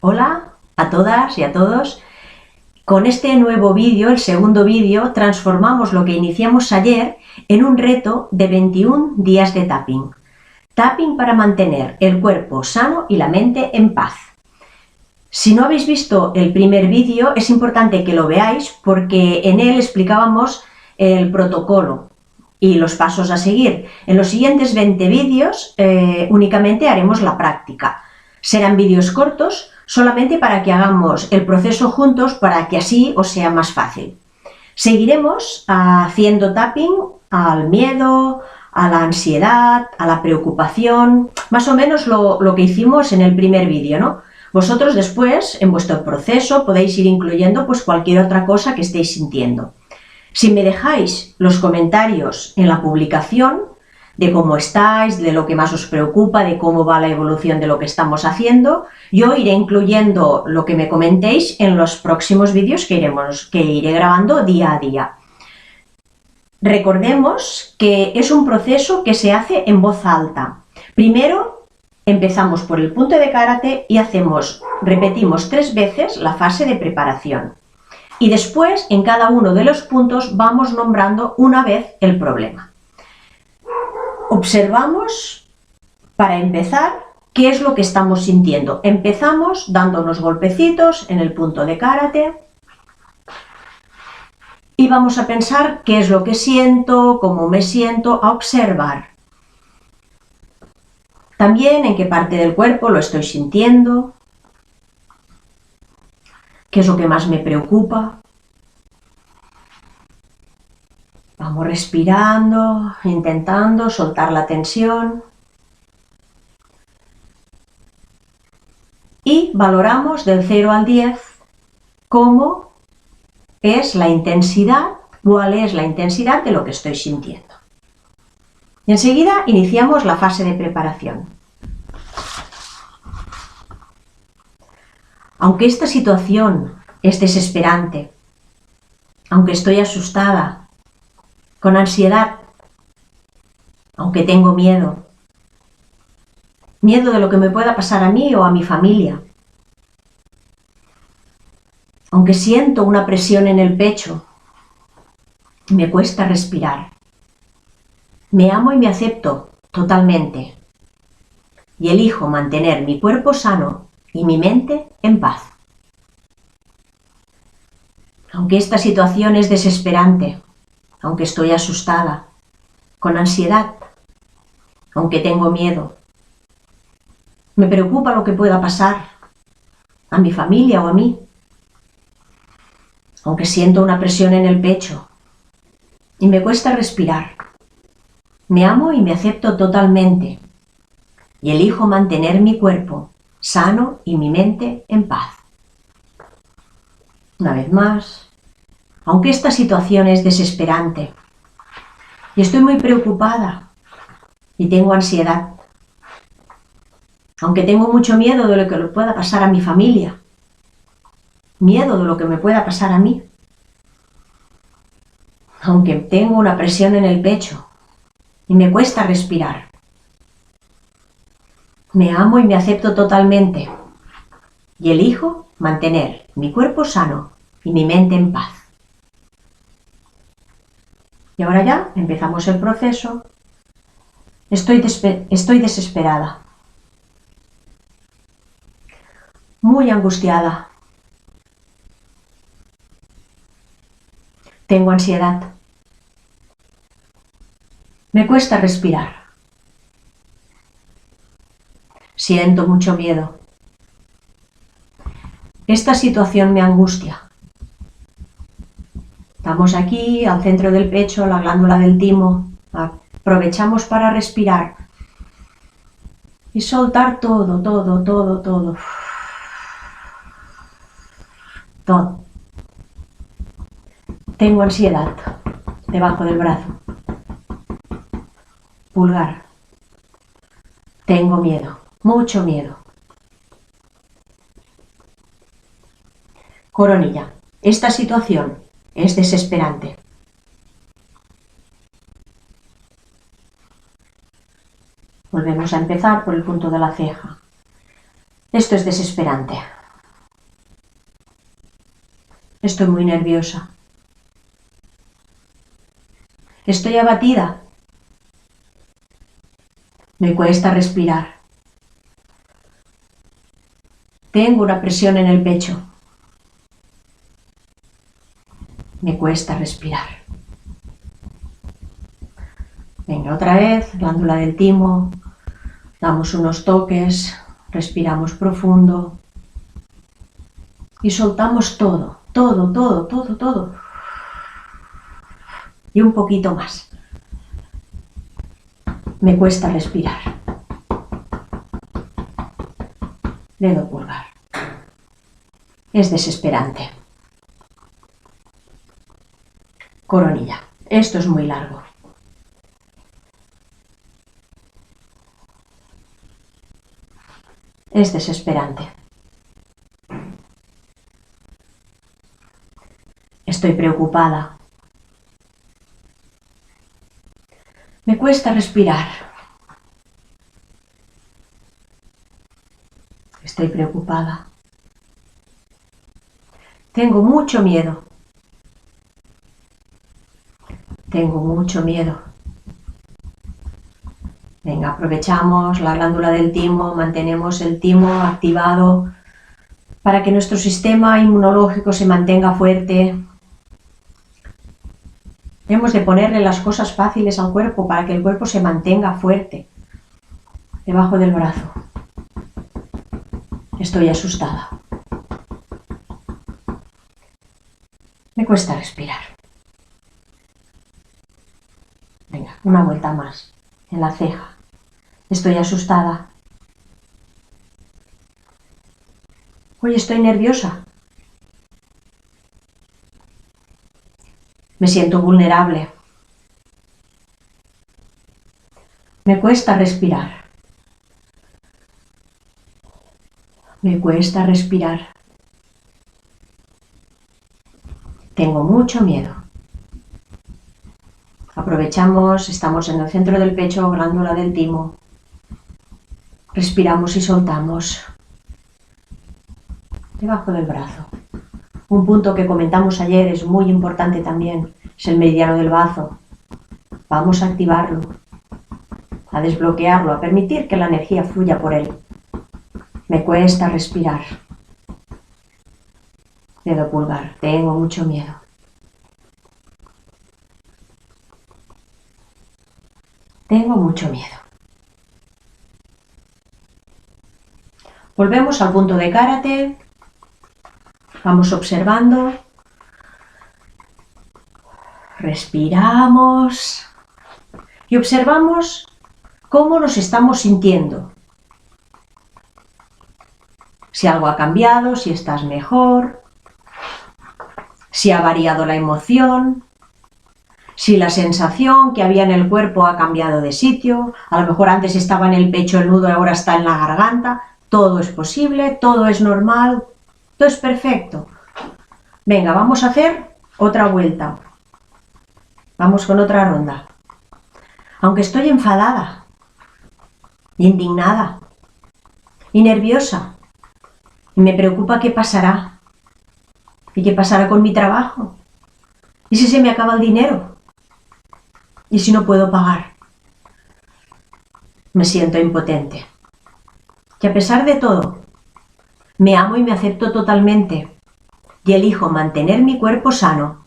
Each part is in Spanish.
Hola a todas y a todos. Con este nuevo vídeo, el segundo vídeo, transformamos lo que iniciamos ayer en un reto de 21 días de tapping. Tapping para mantener el cuerpo sano y la mente en paz. Si no habéis visto el primer vídeo, es importante que lo veáis porque en él explicábamos el protocolo y los pasos a seguir. En los siguientes 20 vídeos únicamente haremos la práctica. Serán vídeos cortos solamente para que hagamos el proceso juntos para que así os sea más fácil. Seguiremos haciendo tapping al miedo, a la ansiedad, a la preocupación, más o menos lo que hicimos en el primer vídeo, ¿no? Vosotros después, en vuestro proceso, podéis ir incluyendo pues cualquier otra cosa que estéis sintiendo. Si me dejáis los comentarios en la publicación de cómo estáis, de lo que más os preocupa, de cómo va la evolución de lo que estamos haciendo, yo iré incluyendo lo que me comentéis en los próximos vídeos que iré grabando día a día. Recordemos que es un proceso que se hace en voz alta. Primero empezamos por el punto de karate y repetimos 3 veces la fase de preparación. Y después, en cada uno de los puntos, vamos nombrando una vez el problema. Observamos, para empezar, qué es lo que estamos sintiendo. Empezamos dando unos golpecitos en el punto de karate y vamos a pensar qué es lo que siento, cómo me siento, a observar. También en qué parte del cuerpo lo estoy sintiendo, qué es lo que más me preocupa. Vamos respirando, intentando soltar la tensión. Y valoramos del 0 al 10 cómo es la intensidad, cuál es la intensidad de lo que estoy sintiendo. Y enseguida iniciamos la fase de preparación. Aunque esta situación es desesperante, aunque estoy asustada, con ansiedad, aunque tengo miedo de lo que me pueda pasar a mí o a mi familia, aunque siento una presión en el pecho, me cuesta respirar, me amo y me acepto totalmente y elijo mantener mi cuerpo sano y mi mente en paz. Aunque esta situación es desesperante, aunque estoy asustada, con ansiedad, aunque tengo miedo, me preocupa lo que pueda pasar a mi familia o a mí, aunque siento una presión en el pecho y me cuesta respirar, me amo y me acepto totalmente y elijo mantener mi cuerpo sano y mi mente en paz. Una vez más. Aunque esta situación es desesperante y estoy muy preocupada y tengo ansiedad, aunque tengo mucho miedo de lo que le pueda pasar a mi familia, miedo de lo que me pueda pasar a mí, aunque tengo una presión en el pecho y me cuesta respirar, me amo y me acepto totalmente y elijo mantener mi cuerpo sano y mi mente en paz. Y ahora ya empezamos el proceso. Estoy desesperada, muy angustiada, tengo ansiedad, me cuesta respirar, siento mucho miedo, esta situación me angustia. Estamos aquí, al centro del pecho, la glándula del timo. Aprovechamos para respirar y soltar todo. Tengo ansiedad debajo del brazo. Pulgar. Tengo miedo, mucho miedo. Coronilla. Esta situación es desesperante. Volvemos a empezar por el punto de la ceja. Esto es desesperante. Estoy muy nerviosa. Estoy abatida. Me cuesta respirar. Tengo una presión en el pecho. Me cuesta respirar. Venga, otra vez, glándula del timo. Damos unos toques, respiramos profundo. Y soltamos todo, todo, todo, todo, todo. Y un poquito más. Me cuesta respirar. Dedo pulgar. Es desesperante. Coronilla. Esto es muy largo. Es desesperante. Estoy preocupada. Me cuesta respirar. Estoy preocupada. Tengo mucho miedo. Tengo mucho miedo. Venga, aprovechamos la glándula del timo, mantenemos el timo activado para que nuestro sistema inmunológico se mantenga fuerte. Hemos de ponerle las cosas fáciles al cuerpo para que el cuerpo se mantenga fuerte. Debajo del brazo. Estoy asustada. Me cuesta respirar. Venga, una vuelta más. En la ceja. Estoy asustada. Hoy estoy nerviosa. Me siento vulnerable. Me cuesta respirar. Me cuesta respirar. Tengo mucho miedo. Aprovechamos, estamos en el centro del pecho, glándula del timo. Respiramos y soltamos. Debajo del brazo. Un punto que comentamos ayer es muy importante también, es el meridiano del bazo. Vamos a activarlo, a desbloquearlo, a permitir que la energía fluya por él. Me cuesta respirar. Dedo pulgar, tengo mucho miedo. Tengo mucho miedo. Volvemos al punto de karate. Vamos observando. Respiramos. Y observamos cómo nos estamos sintiendo. Si algo ha cambiado, si estás mejor, si ha variado la emoción, si la sensación que había en el cuerpo ha cambiado de sitio, a lo mejor antes estaba en el pecho el nudo y ahora está en la garganta. Todo es posible, todo es normal, todo es perfecto. Venga, vamos a hacer otra vuelta. Vamos con otra ronda. Aunque estoy enfadada, indignada y nerviosa, y me preocupa qué pasará. ¿Y qué pasará con mi trabajo? ¿Y si se me acaba el dinero? ¿Y si no puedo pagar? Me siento impotente. Y a pesar de todo, me amo y me acepto totalmente y elijo mantener mi cuerpo sano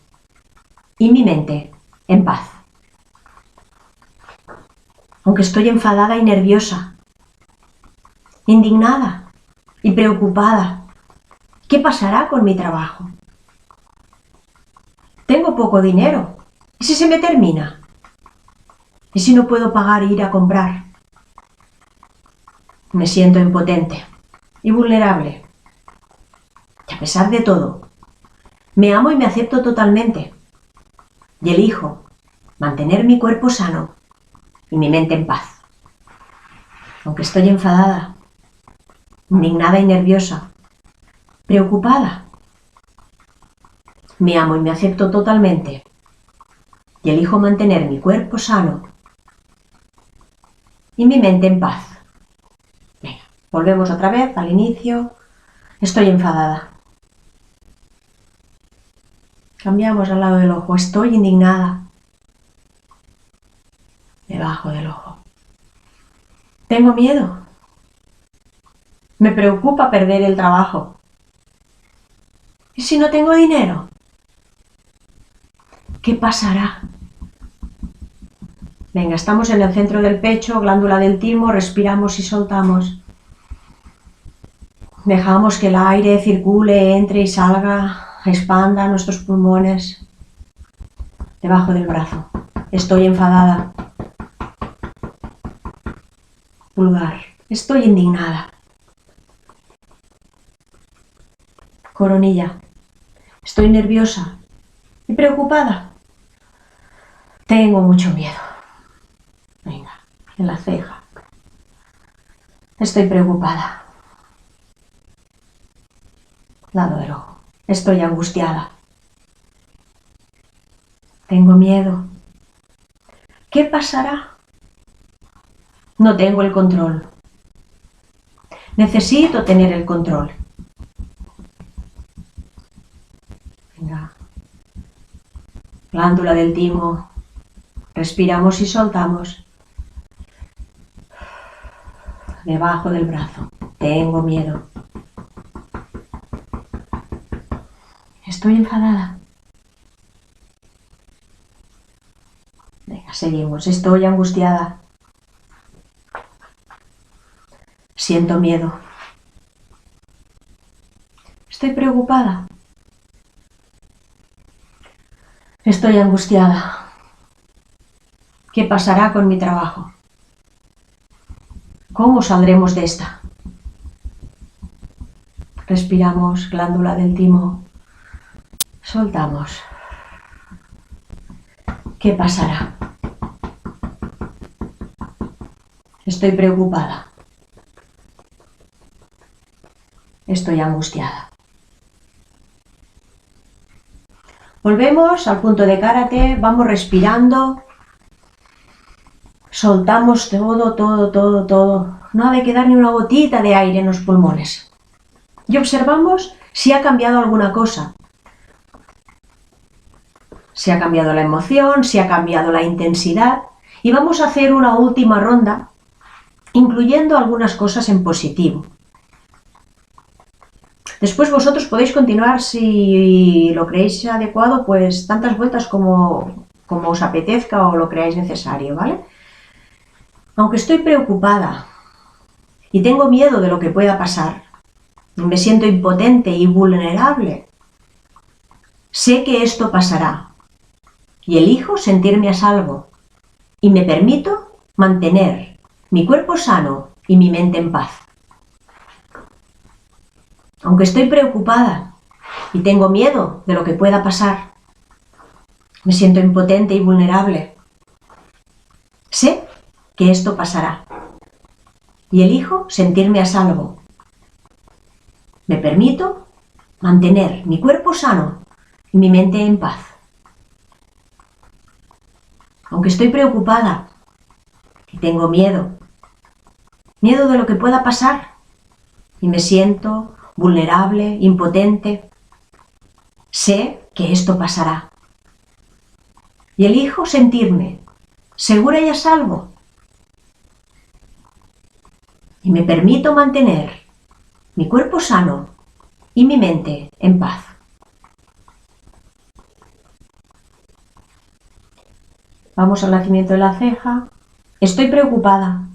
y mi mente en paz. Aunque estoy enfadada y nerviosa, indignada y preocupada, ¿qué pasará con mi trabajo? Tengo poco dinero. ¿Y si se me termina? ¿Y si no puedo pagar e ir a comprar? Me siento impotente y vulnerable. Y a pesar de todo, me amo y me acepto totalmente. Y elijo mantener mi cuerpo sano y mi mente en paz. Aunque estoy enfadada, indignada y nerviosa, preocupada, me amo y me acepto totalmente. Y elijo mantener mi cuerpo sano y mi mente en paz. Venga, volvemos otra vez al inicio. Estoy enfadada. Cambiamos al lado del ojo. Estoy indignada. Debajo del ojo. Tengo miedo. Me preocupa perder el trabajo. ¿Y si no tengo dinero? ¿Qué pasará? Venga, estamos en el centro del pecho, glándula del timo, respiramos y soltamos. Dejamos que el aire circule, entre y salga, expanda nuestros pulmones. Debajo del brazo. Estoy enfadada. Pulgar. Estoy indignada. Coronilla. Estoy nerviosa y preocupada. Tengo mucho miedo. Venga, en la ceja. Estoy preocupada. Lado del ojo. Estoy angustiada. Tengo miedo. ¿Qué pasará? No tengo el control. Necesito tener el control. Venga. Glándula del timo. Respiramos y soltamos. Debajo del brazo. Tengo miedo. Estoy enfadada. Venga, seguimos. Estoy angustiada. Siento miedo. Estoy preocupada. Estoy angustiada. ¿Qué pasará con mi trabajo? ¿Cómo saldremos de esta? Respiramos, glándula del timo. Soltamos. ¿Qué pasará? Estoy preocupada. Estoy angustiada. Volvemos al punto de karate, vamos respirando. Soltamos todo. No ha de quedar ni una gotita de aire en los pulmones. Y observamos si ha cambiado alguna cosa. Si ha cambiado la emoción, si ha cambiado la intensidad. Y vamos a hacer una última ronda, incluyendo algunas cosas en positivo. Después vosotros podéis continuar, si lo creéis adecuado, pues tantas vueltas como os apetezca o lo creáis necesario, ¿vale? Aunque estoy preocupada y tengo miedo de lo que pueda pasar, me siento impotente y vulnerable, sé que esto pasará y elijo sentirme a salvo y me permito mantener mi cuerpo sano y mi mente en paz. Aunque estoy preocupada y tengo miedo de lo que pueda pasar, me siento impotente y vulnerable, sé que esto pasará y elijo sentirme a salvo. Me permito mantener mi cuerpo sano y mi mente en paz. Aunque estoy preocupada y tengo miedo de lo que pueda pasar y me siento vulnerable, impotente, sé que esto pasará y elijo sentirme segura y a salvo y me permito mantener mi cuerpo sano y mi mente en paz. Vamos al nacimiento de la ceja. Estoy preocupada.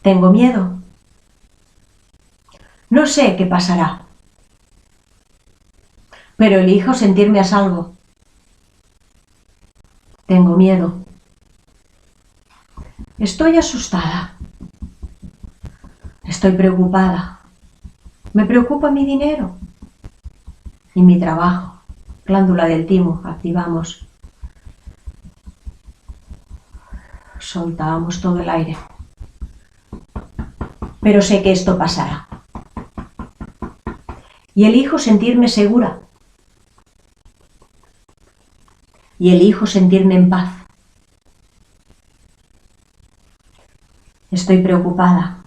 Tengo miedo. No sé qué pasará, pero elijo sentirme a salvo. Tengo miedo. Estoy asustada. Estoy preocupada. Me preocupa mi dinero y mi trabajo. Glándula del timo, activamos. Soltamos todo el aire. Pero sé que esto pasará. Y elijo sentirme segura. Y elijo sentirme en paz. Estoy preocupada.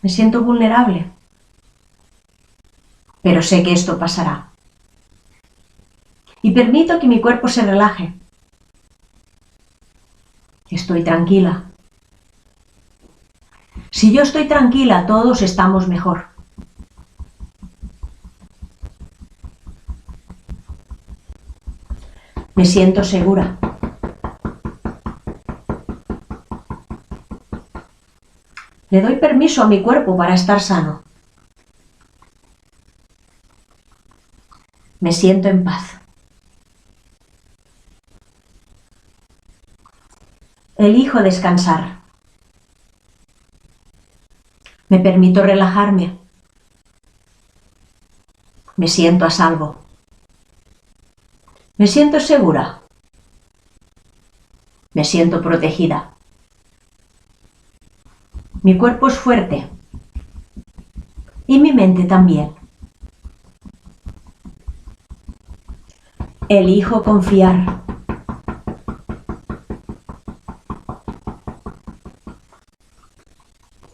Me siento vulnerable. pero sé que esto pasará. Y permito que mi cuerpo se relaje. Estoy tranquila. Si yo estoy tranquila, todos estamos mejor. Me siento segura. Le doy permiso a mi cuerpo para estar sano. Me siento en paz. Elijo descansar. Me permito relajarme. Me siento a salvo. Me siento segura. Me siento protegida. Mi cuerpo es fuerte. Y mi mente también. Elijo confiar.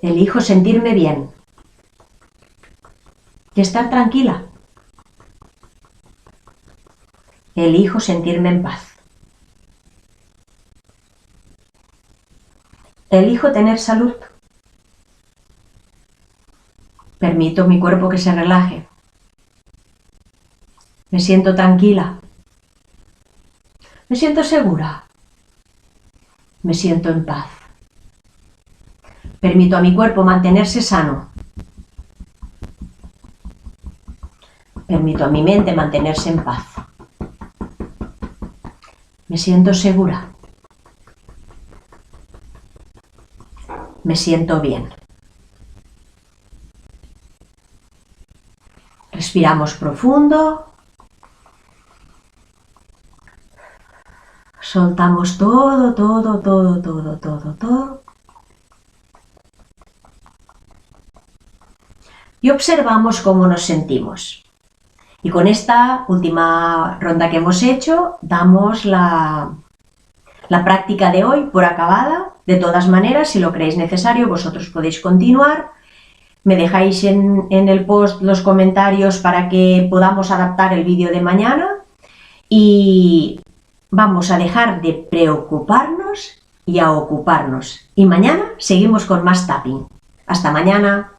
Elijo sentirme bien y estar tranquila. Elijo sentirme en paz. Elijo tener salud. Permito mi cuerpo que se relaje. Me siento tranquila. Me siento segura. Me siento en paz. Permito a mi cuerpo mantenerse sano. Permito a mi mente mantenerse en paz. Me siento segura. Me siento bien. Respiramos profundo. Soltamos todo. Y observamos cómo nos sentimos. Y con esta última ronda que hemos hecho, damos la práctica de hoy por acabada. De todas maneras, si lo creéis necesario, vosotros podéis continuar. Me dejáis en el post los comentarios para que podamos adaptar el vídeo de mañana. Y vamos a dejar de preocuparnos y a ocuparnos. Y mañana seguimos con más tapping. Hasta mañana.